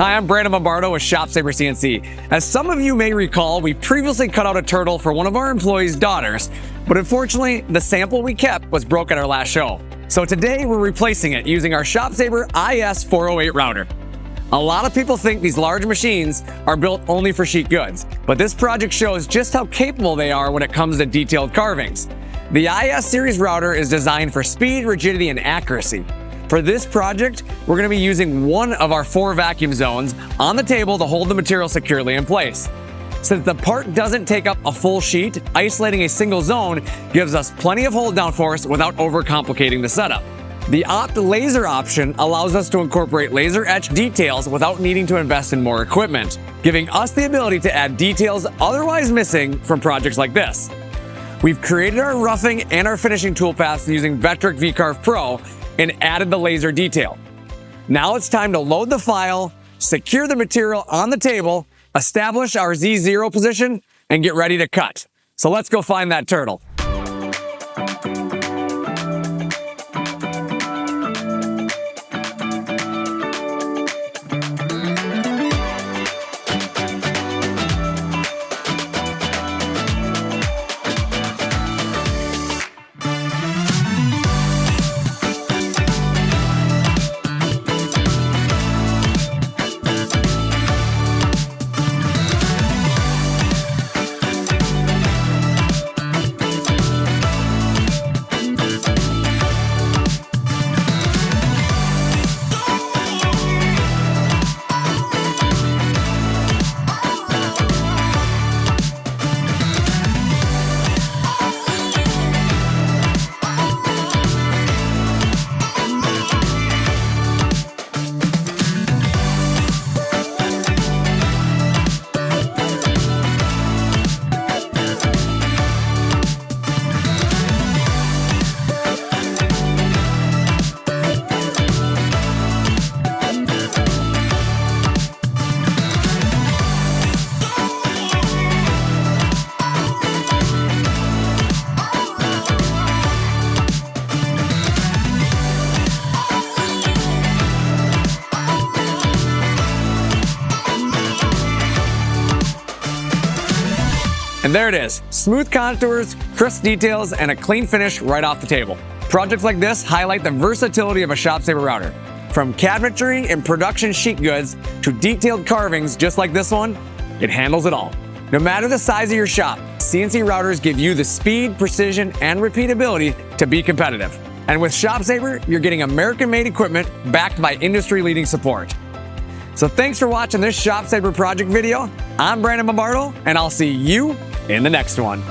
Hi, I'm Brandon Bombardo with ShopSabre CNC. As some of you may recall, we previously cut out a turtle for one of our employees' daughters, but unfortunately, the sample we kept was broke at our last show. So today, we're replacing it using our ShopSabre IS408 router. A lot of people think these large machines are built only for sheet goods, but this project shows just how capable they are when it comes to detailed carvings. The IS series router is designed for speed, rigidity, and accuracy. For this project, we're going to be using one of our 4 vacuum zones on the table to hold the material securely in place. Since the part doesn't take up a full sheet, isolating a single zone gives us plenty of hold down force without overcomplicating the setup. The Opt laser option allows us to incorporate laser etch details without needing to invest in more equipment, giving us the ability to add details otherwise missing from projects like this. We've created our roughing and our finishing toolpaths using Vectric VCarve Pro and added the laser detail. Now it's time to load the file, secure the material on the table, establish our Z0 position, and get ready to cut. So let's go find that turtle. And there it is, smooth contours, crisp details, and a clean finish right off the table. Projects like this highlight the versatility of a ShopSabre router. From cabinetry and production sheet goods to detailed carvings just like this one, it handles it all. No matter the size of your shop, CNC routers give you the speed, precision, and repeatability to be competitive. And with ShopSabre, you're getting American-made equipment backed by industry-leading support. So thanks for watching this ShopSabre project video. I'm Brandon Bombardo, and I'll see you in the next one.